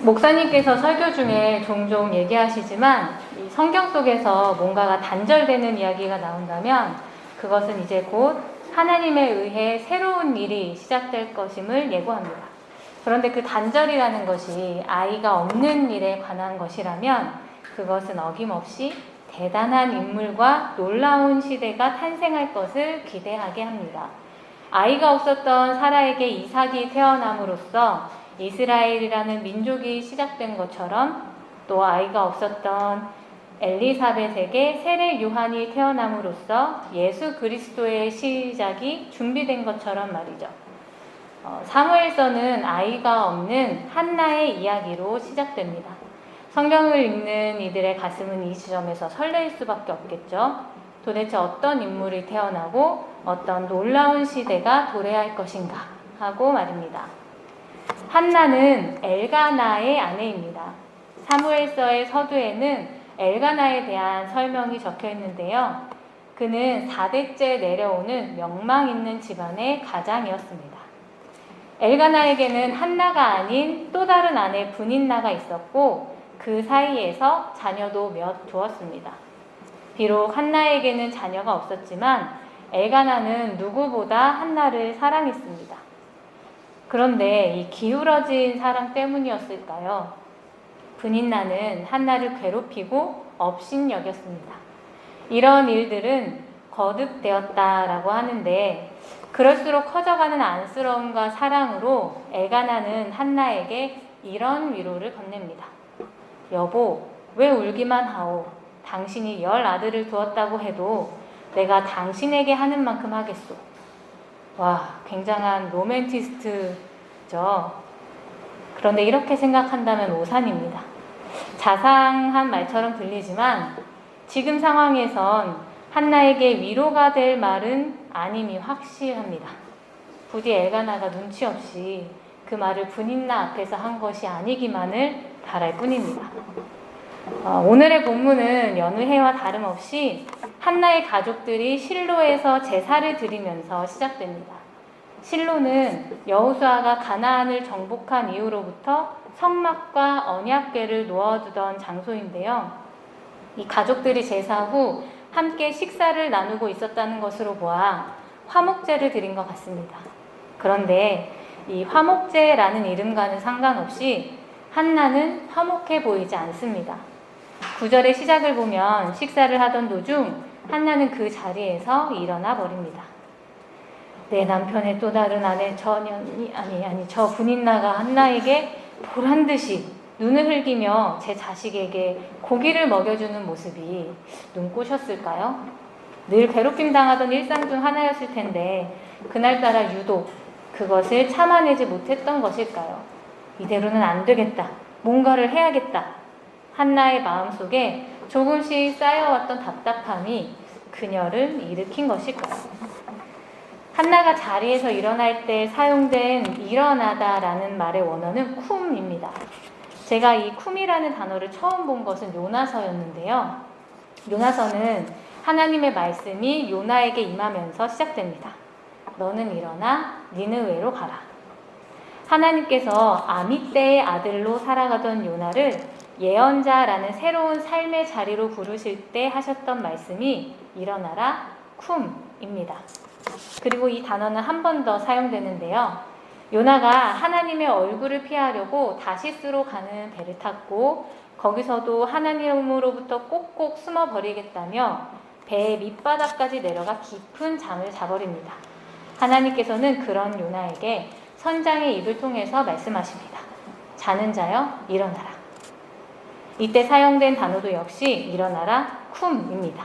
목사님께서 설교 중에 종종 얘기하시지만 이 성경 속에서 뭔가가 단절되는 이야기가 나온다면 그것은 이제 곧 하나님에 의해 새로운 일이 시작될 것임을 예고합니다. 그런데 그 단절이라는 것이 아이가 없는 일에 관한 것이라면 그것은 어김없이 대단한 인물과 놀라운 시대가 탄생할 것을 기대하게 합니다. 아이가 없었던 사라에게 이삭이 태어남으로써 이스라엘이라는 민족이 시작된 것처럼 또 아이가 없었던 엘리사벳에게 세례 요한이 태어남으로써 예수 그리스도의 시작이 준비된 것처럼 말이죠. 사무엘서는 아이가 없는 한나의 이야기로 시작됩니다. 성경을 읽는 이들의 가슴은 이 지점에서 설레일 수밖에 없겠죠. 도대체 어떤 인물이 태어나고 어떤 놀라운 시대가 도래할 것인가 하고 말입니다. 한나는 엘가나의 아내입니다. 사무엘서의 서두에는 엘가나에 대한 설명이 적혀 있는데요. 그는 4대째 내려오는 명망 있는 집안의 가장이었습니다. 엘가나에게는 한나가 아닌 또 다른 아내 브닌나가 있었고 그 사이에서 자녀도 몇 두었습니다. 비록 한나에게는 자녀가 없었지만 엘가나는 누구보다 한나를 사랑했습니다. 그런데 이 기울어진 사랑 때문이었을까요? 브닌나는 한나를 괴롭히고 업신여겼습니다. 이런 일들은 거듭되었다라고 하는데 그럴수록 커져가는 안쓰러움과 사랑으로 엘가나는 한나에게 이런 위로를 건넵니다. 여보, 왜 울기만 하오? 당신이 10 아들을 두었다고 해도 내가 당신에게 하는 만큼 하겠소. 와, 굉장한 로맨티스트죠. 그런데 이렇게 생각한다면 오산입니다. 자상한 말처럼 들리지만 지금 상황에선 한나에게 위로가 될 말은 아님이 확실합니다. 부디 엘가나가 눈치 없이 그 말을 브닌나 앞에서 한 것이 아니기만을 바랄 뿐입니다. 오늘의 본문은 여느 해와 다름없이 한나의 가족들이 실로에서 제사를 드리면서 시작됩니다. 실로는 여호수아가 가나안을 정복한 이후로부터 성막과 언약궤를 놓아두던 장소인데요. 이 가족들이 제사 후 함께 식사를 나누고 있었다는 것으로 보아 화목제를 드린 것 같습니다. 그런데 이 화목제라는 이름과는 상관없이 한나는 화목해 보이지 않습니다. 9절의 시작을 보면 식사를 하던 도중 한나는 그 자리에서 일어나 버립니다. 내 남편의 또 다른 아내 저 브닌나가 한나에게 보란듯이 눈을 흘기며 제 자식에게 고기를 먹여주는 모습이 눈꽃이었을까요? 늘 괴롭힘 당하던 일상 중 하나였을 텐데 그날따라 유독 그것을 참아내지 못했던 것일까요? 이대로는 안 되겠다. 뭔가를 해야겠다. 한나의 마음속에 조금씩 쌓여왔던 답답함이 그녀를 일으킨 것일까요? 한나가 자리에서 일어날 때 사용된 일어나다라는 말의 원어는 쿰입니다. 제가 이 쿰이라는 단어를 처음 본 것은 요나서였는데요. 요나서는 하나님의 말씀이 요나에게 임하면서 시작됩니다. 너는 일어나 니느웨로 가라. 하나님께서 아미떼의 아들로 살아가던 요나를 예언자라는 새로운 삶의 자리로 부르실 때 하셨던 말씀이 일어나라 쿰입니다. 그리고 이 단어는 한 번 더 사용되는데요. 요나가 하나님의 얼굴을 피하려고 다시스로 가는 배를 탔고 거기서도 하나님으로부터 꼭꼭 숨어버리겠다며 배의 밑바닥까지 내려가 깊은 잠을 자버립니다. 하나님께서는 그런 요나에게 선장의 입을 통해서 말씀하십니다. 자는 자여 일어나라. 이때 사용된 단어도 역시 일어나라 쿰입니다.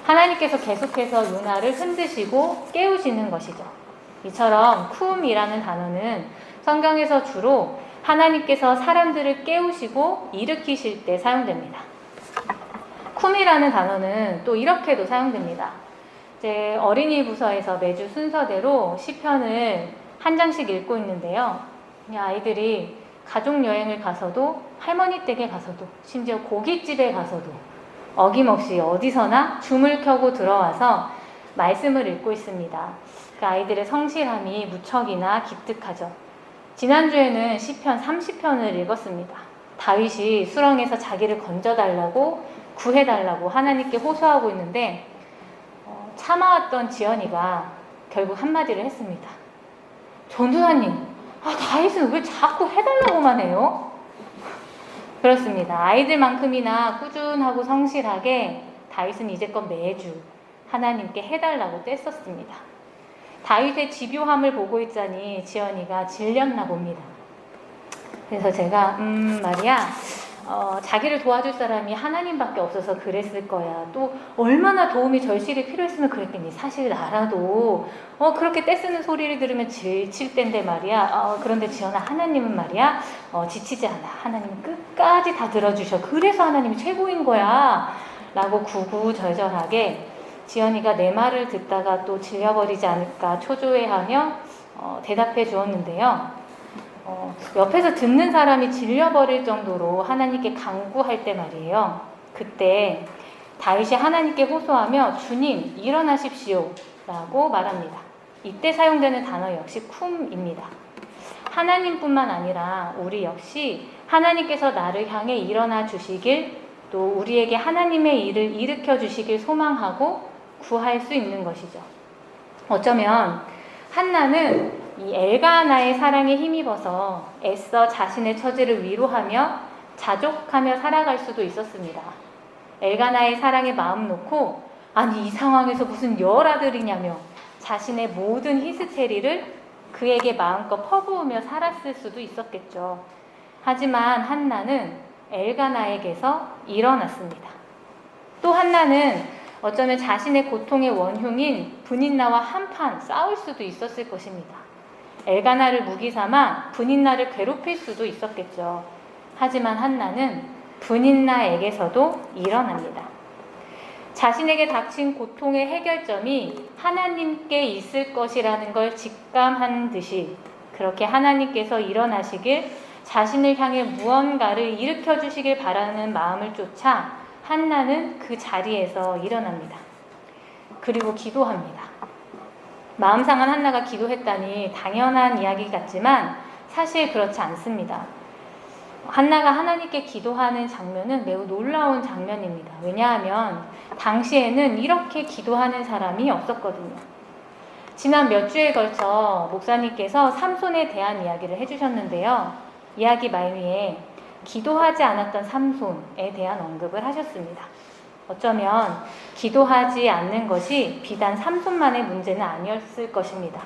하나님께서 계속해서 요나를 흔드시고 깨우시는 것이죠. 이처럼 쿰이라는 단어는 성경에서 주로 하나님께서 사람들을 깨우시고 일으키실 때 사용됩니다. 쿰이라는 단어는 또 이렇게도 사용됩니다. 이제 어린이 부서에서 매주 순서대로 시편을 한 장씩 읽고 있는데요. 아이들이 가족 여행을 가서도 할머니 댁에 가서도 심지어 고깃집에 가서도 어김없이 어디서나 줌을 켜고 들어와서 말씀을 읽고 있습니다. 그 아이들의 성실함이 무척이나 기특하죠. 지난주에는 시편 30편을 읽었습니다. 다윗이 수렁에서 자기를 건져달라고 구해달라고 하나님께 호소하고 있는데 참아왔던 지연이가 결국 한마디를 했습니다. 전도사님, 다윗은 왜 자꾸 해달라고만 해요? 그렇습니다. 아이들만큼이나 꾸준하고 성실하게 다윗은 이제껏 매주 하나님께 해달라고 떼썼습니다. 다윗의 집요함을 보고 있자니 지연이가 질렸나 봅니다. 그래서 제가 말이야, 자기를 도와줄 사람이 하나님밖에 없어서 그랬을 거야. 또 얼마나 도움이 절실히 필요했으면 그랬겠니. 사실 나라도 그렇게 떼쓰는 소리를 들으면 지칠 텐데 말이야. 그런데 지연아, 하나님은 말이야 지치지 않아. 하나님은 끝까지 다 들어주셔. 그래서 하나님이 최고인 거야 라고 구구절절하게 지연이가 내 말을 듣다가 또 질려버리지 않을까 초조해하며 대답해 주었는데요. 옆에서 듣는 사람이 질려버릴 정도로 하나님께 간구할 때 말이에요. 그때 다윗이 하나님께 호소하며 주님 일어나십시오 라고 말합니다. 이때 사용되는 단어 역시 쿰입니다. 하나님뿐만 아니라 우리 역시 하나님께서 나를 향해 일어나 주시길, 또 우리에게 하나님의 일을 일으켜 주시길 소망하고 구할 수 있는 것이죠. 어쩌면 한나는 이 엘가나의 사랑에 힘입어서 애써 자신의 처지를 위로하며 자족하며 살아갈 수도 있었습니다. 엘가나의 사랑에 마음 놓고 아니 이 상황에서 무슨 열아들이냐며 자신의 모든 히스테리를 그에게 마음껏 퍼부으며 살았을 수도 있었겠죠. 하지만 한나는 엘가나에게서 일어났습니다. 또 한나는 어쩌면 자신의 고통의 원흉인 분인나와 한판 싸울 수도 있었을 것입니다. 엘가나를 무기 삼아 분인나를 괴롭힐 수도 있었겠죠. 하지만 한나는 분인나에게서도 일어납니다. 자신에게 닥친 고통의 해결점이 하나님께 있을 것이라는 걸 직감한 듯이 그렇게 하나님께서 일어나시길, 자신을 향해 무언가를 일으켜 주시길 바라는 마음을 쫓아 한나는 그 자리에서 일어납니다. 그리고 기도합니다. 마음 상한 한나가 기도했다니 당연한 이야기 같지만 사실 그렇지 않습니다. 한나가 하나님께 기도하는 장면은 매우 놀라운 장면입니다. 왜냐하면 당시에는 이렇게 기도하는 사람이 없었거든요. 지난 몇 주에 걸쳐 목사님께서 삼손에 대한 이야기를 해주셨는데요. 이야기 말미에 기도하지 않았던 삼손에 대한 언급을 하셨습니다. 어쩌면 기도하지 않는 것이 비단 삼손만의 문제는 아니었을 것입니다.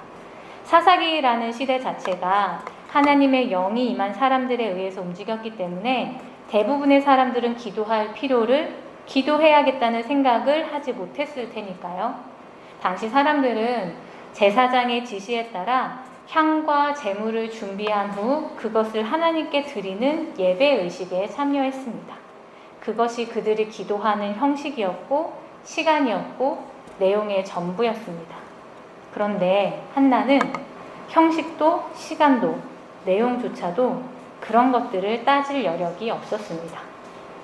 사사기라는 시대 자체가 하나님의 영이 임한 사람들에 의해서 움직였기 때문에 대부분의 사람들은 기도할 필요를, 기도해야겠다는 생각을 하지 못했을 테니까요. 당시 사람들은 제사장의 지시에 따라 향과 제물을 준비한 후 그것을 하나님께 드리는 예배의식에 참여했습니다. 그것이 그들이 기도하는 형식이었고 시간이었고 내용의 전부였습니다. 그런데 한나는 형식도 시간도 내용조차도 그런 것들을 따질 여력이 없었습니다.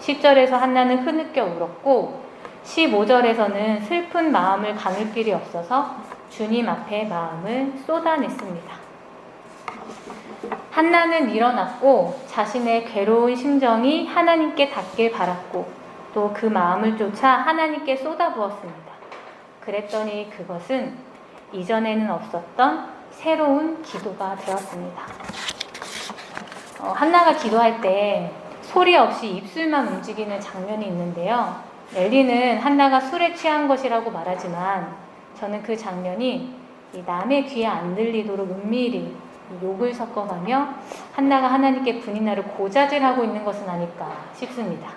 10절에서 한나는 흐느껴 울었고 15절에서는 슬픈 마음을 가눌 길이 없어서 주님 앞에 마음을 쏟아냈습니다. 한나는 일어났고 자신의 괴로운 심정이 하나님께 닿길 바랐고 또 그 마음을 쫓아 하나님께 쏟아부었습니다. 그랬더니 그것은 이전에는 없었던 새로운 기도가 되었습니다. 한나가 기도할 때 소리 없이 입술만 움직이는 장면이 있는데요. 엘리는 한나가 술에 취한 것이라고 말하지만 저는 그 장면이 남의 귀에 안 들리도록 은밀히 욕을 섞어가며 한나가 하나님께 분인나를 고자질하고 있는 것은 아닐까 싶습니다.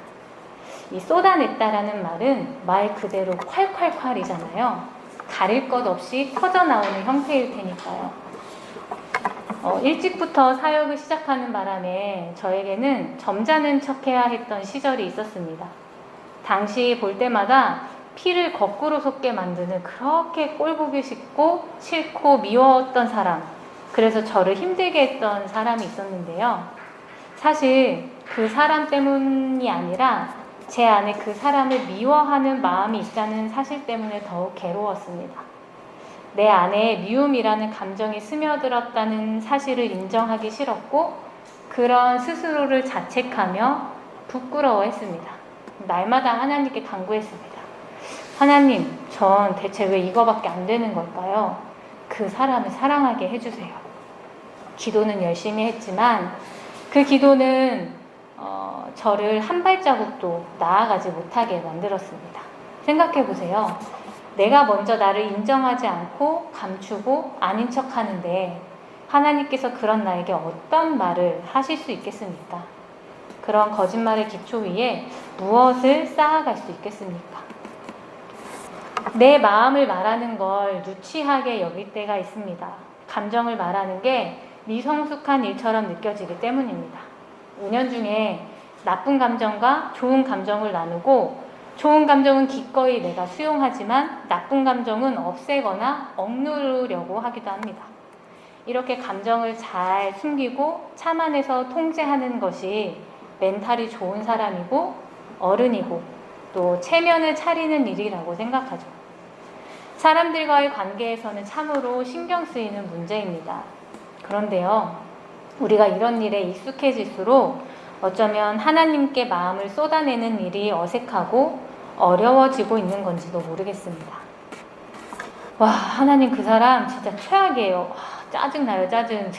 이 쏟아냈다라는 말은 말 그대로 콸콸콸이잖아요. 가릴 것 없이 터져나오는 형태일 테니까요. 일찍부터 사역을 시작하는 바람에 저에게는 점잖은 척해야 했던 시절이 있었습니다. 당시 볼 때마다 피를 거꾸로 솟게 만드는 그렇게 꼴보기 싫고 미웠던 사람, 그래서 저를 힘들게 했던 사람이 있었는데요. 사실 그 사람 때문이 아니라 제 안에 그 사람을 미워하는 마음이 있다는 사실 때문에 더욱 괴로웠습니다. 내 안에 미움이라는 감정이 스며들었다는 사실을 인정하기 싫었고 그런 스스로를 자책하며 부끄러워했습니다. 날마다 하나님께 간구했습니다. 하나님, 전 대체 왜 이거밖에 안 되는 걸까요? 그 사람을 사랑하게 해주세요. 기도는 열심히 했지만 그 기도는 저를 한 발자국도 나아가지 못하게 만들었습니다. 생각해 보세요. 내가 먼저 나를 인정하지 않고 감추고 아닌 척 하는데 하나님께서 그런 나에게 어떤 말을 하실 수 있겠습니까? 그런 거짓말의 기초 위에 무엇을 쌓아갈 수 있겠습니까? 내 마음을 말하는 걸 누추하게 여길 때가 있습니다. 감정을 말하는 게 미성숙한 일처럼 느껴지기 때문입니다. 은연중에 나쁜 감정과 좋은 감정을 나누고 좋은 감정은 기꺼이 내가 수용하지만 나쁜 감정은 없애거나 억누르려고 하기도 합니다. 이렇게 감정을 잘 숨기고 참아내서 통제하는 것이 멘탈이 좋은 사람이고 어른이고 또 체면을 차리는 일이라고 생각하죠. 사람들과의 관계에서는 참으로 신경 쓰이는 문제입니다. 그런데요, 우리가 이런 일에 익숙해질수록 어쩌면 하나님께 마음을 쏟아내는 일이 어색하고 어려워지고 있는 건지도 모르겠습니다. 와, 하나님 그 사람 진짜 최악이에요. 짜증나요, 짜증.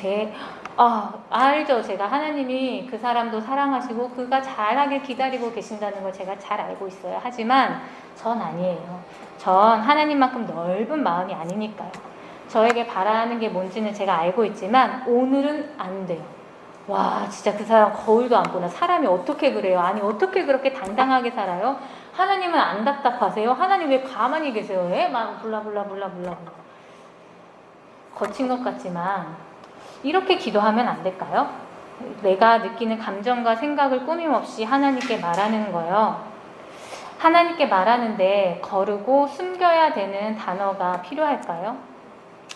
알죠. 제가 하나님이 그 사람도 사랑하시고 그가 잘하길 기다리고 계신다는 걸 제가 잘 알고 있어요. 하지만 전 아니에요. 전 하나님만큼 넓은 마음이 아니니까요. 저에게 바라는 게 뭔지는 제가 알고 있지만 오늘은 안 돼요. 와, 진짜 그 사람 거울도 안 보나. 사람이 어떻게 그래요? 아니, 어떻게 그렇게 당당하게 살아요? 하나님은 안 답답하세요? 하나님 왜 가만히 계세요? 왜? 막 블라블라. 거친 것 같지만 이렇게 기도하면 안 될까요? 내가 느끼는 감정과 생각을 꾸밈없이 하나님께 말하는 거요. 하나님께 말하는데 거르고 숨겨야 되는 단어가 필요할까요?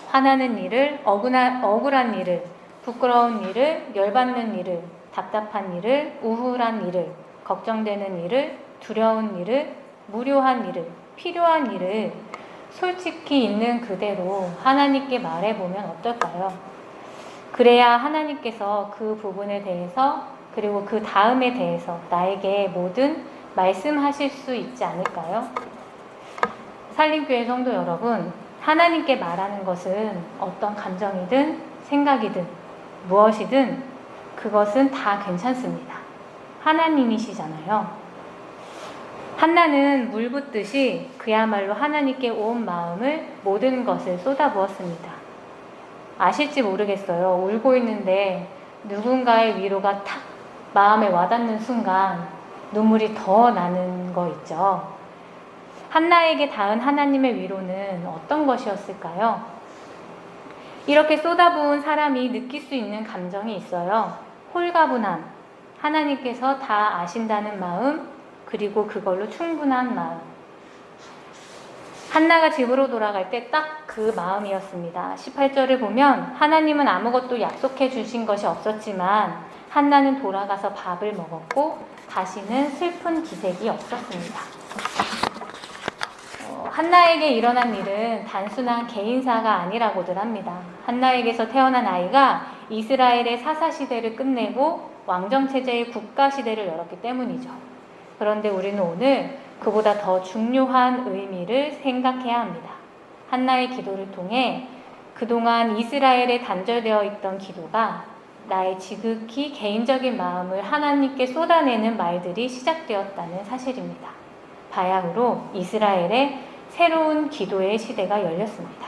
화나는 일을, 억울한 일을, 부끄러운 일을, 열받는 일을, 답답한 일을, 우울한 일을, 걱정되는 일을, 두려운 일을, 무료한 일을, 필요한 일을 솔직히 있는 그대로 하나님께 말해보면 어떨까요? 그래야 하나님께서 그 부분에 대해서 그리고 그 다음에 대해서 나에게 뭐든 말씀하실 수 있지 않을까요? 산림교회 성도 여러분, 하나님께 말하는 것은 어떤 감정이든 생각이든 무엇이든 그것은 다 괜찮습니다. 하나님이시잖아요. 한나는 물 붓듯이 그야말로 하나님께 온 마음을 모든 것을 쏟아부었습니다. 아실지 모르겠어요. 울고 있는데 누군가의 위로가 탁 마음에 와닿는 순간 눈물이 더 나는 거 있죠. 한나에게 닿은 하나님의 위로는 어떤 것이었을까요? 이렇게 쏟아부은 사람이 느낄 수 있는 감정이 있어요. 홀가분함, 하나님께서 다 아신다는 마음, 그리고 그걸로 충분한 마음. 한나가 집으로 돌아갈 때 딱 그 마음이었습니다. 18절을 보면 하나님은 아무것도 약속해 주신 것이 없었지만 한나는 돌아가서 밥을 먹었고 다시는 슬픈 기색이 없었습니다. 한나에게 일어난 일은 단순한 개인사가 아니라고들 합니다. 한나에게서 태어난 아이가 이스라엘의 사사시대를 끝내고 왕정체제의 국가시대를 열었기 때문이죠. 그런데 우리는 오늘 그보다 더 중요한 의미를 생각해야 합니다. 한나의 기도를 통해 그동안 이스라엘에 단절되어 있던 기도가 나의 지극히 개인적인 마음을 하나님께 쏟아내는 말들이 시작되었다는 사실입니다. 바야흐로 이스라엘의 새로운 기도의 시대가 열렸습니다.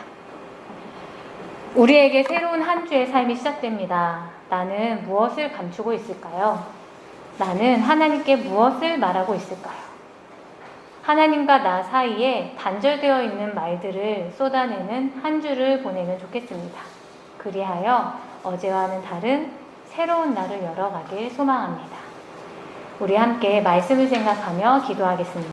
우리에게 새로운 한 주의 삶이 시작됩니다. 나는 무엇을 감추고 있을까요? 나는 하나님께 무엇을 말하고 있을까요? 하나님과 나 사이에 단절되어 있는 말들을 쏟아내는 한 주를 보내면 좋겠습니다. 그리하여 어제와는 다른 새로운 날을 열어가길 소망합니다. 우리 함께 말씀을 생각하며 기도하겠습니다.